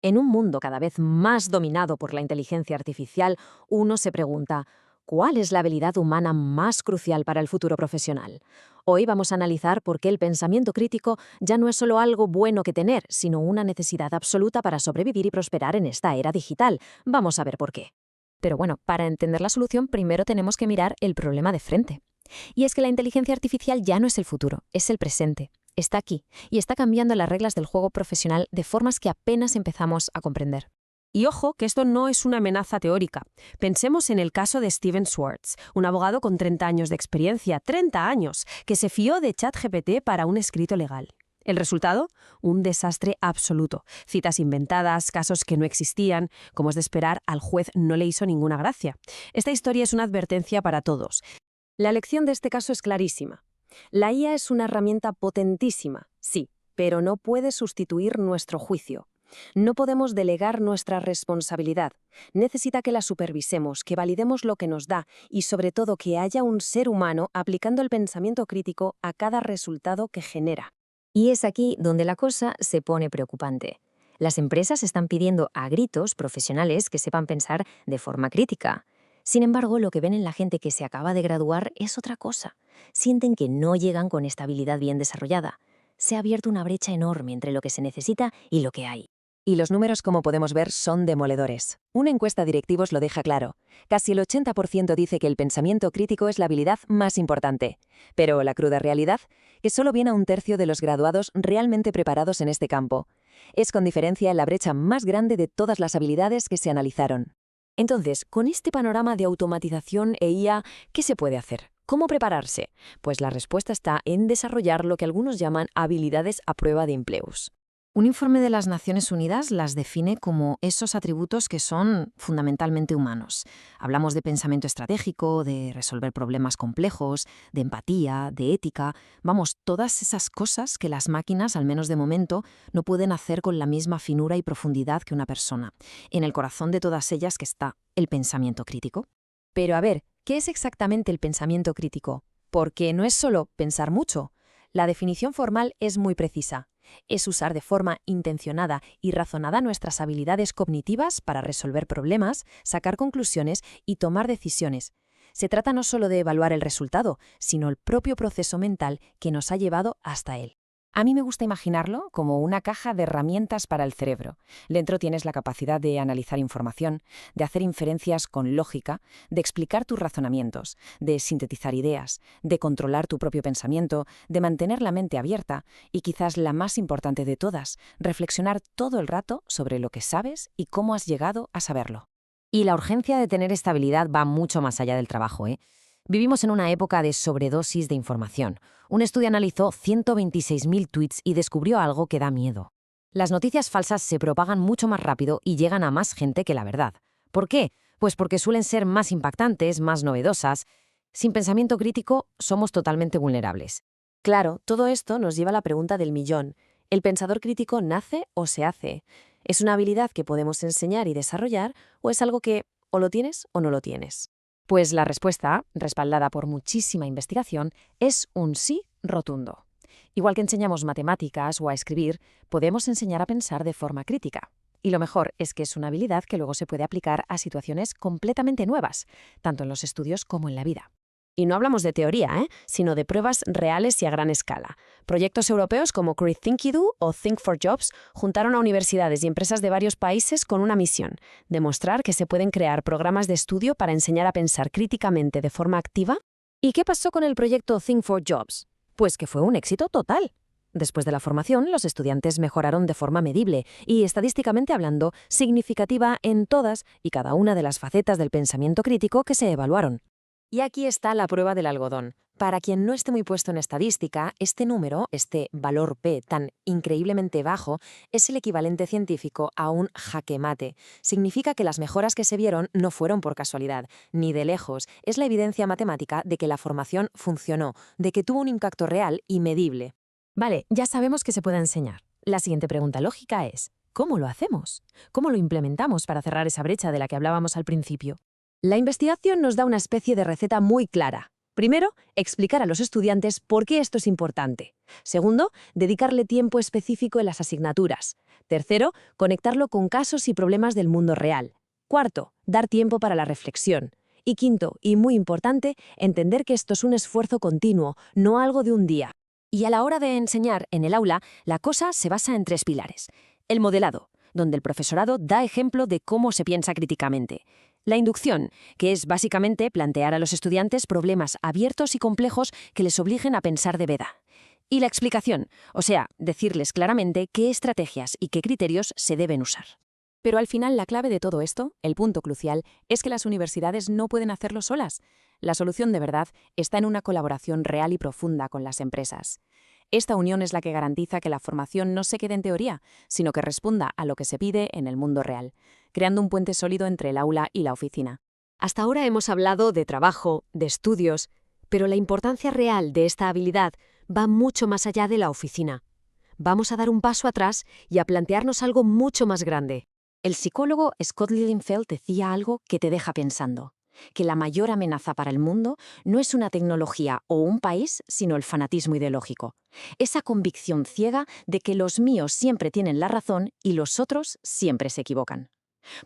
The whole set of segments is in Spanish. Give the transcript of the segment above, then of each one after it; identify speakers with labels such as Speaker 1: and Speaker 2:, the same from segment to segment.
Speaker 1: En un mundo cada vez más dominado por la inteligencia artificial, uno se pregunta, ¿cuál es la habilidad humana más crucial para el futuro profesional? Hoy vamos a analizar por qué el pensamiento crítico ya no es solo algo bueno que tener, sino una necesidad absoluta para sobrevivir y prosperar en esta era digital. Vamos a ver por qué. Pero bueno, para entender la solución, primero tenemos que mirar el problema de frente. Y es que la inteligencia artificial ya no es el futuro, es el presente. Está aquí y está cambiando las reglas del juego profesional de formas que apenas empezamos a comprender.
Speaker 2: Y ojo, que esto no es una amenaza teórica. Pensemos en el caso de Steven Schwartz, un abogado con 30 años de experiencia, 30 años, que se fió de ChatGPT para un escrito legal. ¿El resultado? Un desastre absoluto. Citas inventadas, casos que no existían. Como es de esperar, al juez no le hizo ninguna gracia. Esta historia es una advertencia para todos. La lección de este caso es clarísima. La IA es una herramienta potentísima, sí, pero no puede sustituir nuestro juicio. No podemos delegar nuestra responsabilidad. Necesita que la supervisemos, que validemos lo que nos da y, sobre todo, que haya un ser humano aplicando el pensamiento crítico a cada resultado que genera.
Speaker 1: Y es aquí donde la cosa se pone preocupante. Las empresas están pidiendo a gritos profesionales que sepan pensar de forma crítica. Sin embargo, lo que ven en la gente que se acaba de graduar es otra cosa. Sienten que no llegan con esta habilidad bien desarrollada. Se ha abierto una brecha enorme entre lo que se necesita y lo que hay.
Speaker 3: Y los números, como podemos ver, son demoledores. Una encuesta de directivos lo deja claro. Casi el 80% dice que el pensamiento crítico es la habilidad más importante. Pero la cruda realidad, que solo viene a un tercio de los graduados realmente preparados en este campo. Es con diferencia la brecha más grande de todas las habilidades que se analizaron.
Speaker 2: Entonces, con este panorama de automatización e IA, ¿qué se puede hacer? ¿Cómo prepararse? Pues la respuesta está en desarrollar lo que algunos llaman habilidades a prueba de empleos.
Speaker 1: Un informe de las Naciones Unidas las define como esos atributos que son fundamentalmente humanos. Hablamos de pensamiento estratégico, de resolver problemas complejos, de empatía, de ética. Vamos, todas esas cosas que las máquinas, al menos de momento, no pueden hacer con la misma finura y profundidad que una persona. En el corazón de todas ellas que está el pensamiento crítico.
Speaker 2: Pero a ver, ¿qué es exactamente el pensamiento crítico? Porque no es solo pensar mucho. La definición formal es muy precisa. Es usar de forma intencionada y razonada nuestras habilidades cognitivas para resolver problemas, sacar conclusiones y tomar decisiones. Se trata no solo de evaluar el resultado, sino el propio proceso mental que nos ha llevado hasta él.
Speaker 3: A mí me gusta imaginarlo como una caja de herramientas para el cerebro. Dentro tienes la capacidad de analizar información, de hacer inferencias con lógica, de explicar tus razonamientos, de sintetizar ideas, de controlar tu propio pensamiento, de mantener la mente abierta y quizás la más importante de todas, reflexionar todo el rato sobre lo que sabes y cómo has llegado a saberlo.
Speaker 1: Y la urgencia de tener esta habilidad va mucho más allá del trabajo, ¿eh? Vivimos en una época de sobredosis de información. Un estudio analizó 126.000 tweets y descubrió algo que da miedo. Las noticias falsas se propagan mucho más rápido y llegan a más gente que la verdad. ¿Por qué? Pues porque suelen ser más impactantes, más novedosas. Sin pensamiento crítico, somos totalmente vulnerables.
Speaker 2: Claro, todo esto nos lleva a la pregunta del millón. ¿El pensador crítico nace o se hace? ¿Es una habilidad que podemos enseñar y desarrollar o es algo que o lo tienes o no lo tienes?
Speaker 1: Pues la respuesta, respaldada por muchísima investigación, es un sí rotundo. Igual que enseñamos matemáticas o a escribir, podemos enseñar a pensar de forma crítica. Y lo mejor es que es una habilidad que luego se puede aplicar a situaciones completamente nuevas, tanto en los estudios como en la vida.
Speaker 2: Y no hablamos de teoría, sino de pruebas reales y a gran escala. Proyectos europeos como Creathinkidu o Think4Jobs juntaron a universidades y empresas de varios países con una misión: demostrar que se pueden crear programas de estudio para enseñar a pensar críticamente de forma activa. ¿Y qué pasó con el proyecto Think4Jobs? Pues que fue un éxito total. Después de la formación, los estudiantes mejoraron de forma medible y, estadísticamente hablando, significativa en todas y cada una de las facetas del pensamiento crítico que se evaluaron. Y aquí está la prueba del algodón. Para quien no esté muy puesto en estadística, este número, este valor P tan increíblemente bajo, es el equivalente científico a un jaque mate. Significa que las mejoras que se vieron no fueron por casualidad, ni de lejos. Es la evidencia matemática de que la formación funcionó, de que tuvo un impacto real y medible.
Speaker 1: Vale, ya sabemos que se puede enseñar. La siguiente pregunta lógica es, ¿cómo lo hacemos? ¿Cómo lo implementamos para cerrar esa brecha de la que hablábamos al principio?
Speaker 2: La investigación nos da una especie de receta muy clara. Primero, explicar a los estudiantes por qué esto es importante. Segundo, dedicarle tiempo específico en las asignaturas. Tercero, conectarlo con casos y problemas del mundo real. Cuarto, dar tiempo para la reflexión. Y quinto, y muy importante, entender que esto es un esfuerzo continuo, no algo de un día. Y a la hora de enseñar en el aula, la cosa se basa en 3 pilares. El modelado, donde el profesorado da ejemplo de cómo se piensa críticamente. La inducción, que es básicamente plantear a los estudiantes problemas abiertos y complejos que les obliguen a pensar de verdad. Y la explicación, o sea, decirles claramente qué estrategias y qué criterios se deben usar.
Speaker 3: Pero al final la clave de todo esto, el punto crucial, es que las universidades no pueden hacerlo solas. La solución de verdad está en una colaboración real y profunda con las empresas. Esta unión es la que garantiza que la formación no se quede en teoría, sino que responda a lo que se pide en el mundo real, creando un puente sólido entre el aula y la oficina.
Speaker 2: Hasta ahora hemos hablado de trabajo, de estudios, pero la importancia real de esta habilidad va mucho más allá de la oficina. Vamos a dar un paso atrás y a plantearnos algo mucho más grande. El psicólogo Scott Lilienfeld decía algo que te deja pensando, que la mayor amenaza para el mundo no es una tecnología o un país, sino el fanatismo ideológico. Esa convicción ciega de que los míos siempre tienen la razón y los otros siempre se equivocan.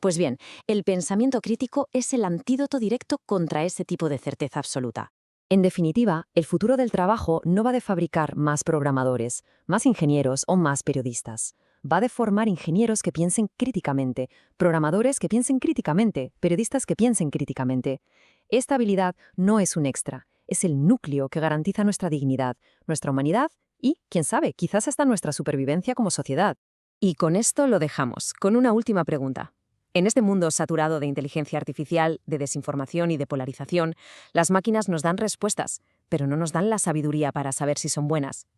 Speaker 2: Pues bien, el pensamiento crítico es el antídoto directo contra ese tipo de certeza absoluta. En definitiva, el futuro del trabajo no va de fabricar más programadores, más ingenieros o más periodistas. Va de formar ingenieros que piensen críticamente, programadores que piensen críticamente, periodistas que piensen críticamente. Esta habilidad no es un extra, es el núcleo que garantiza nuestra dignidad, nuestra humanidad y, quién sabe, quizás hasta nuestra supervivencia como sociedad. Y con esto lo dejamos, con una última pregunta. En este mundo saturado de inteligencia artificial, de desinformación y de polarización, las máquinas nos dan respuestas, pero no nos dan la sabiduría para saber si son buenas.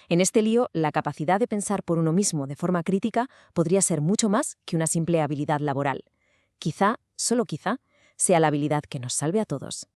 Speaker 2: En este lío, la capacidad de pensar por uno mismo de forma crítica podría ser mucho más que una simple habilidad laboral. Quizá, solo quizá, sea la habilidad que nos salve a todos.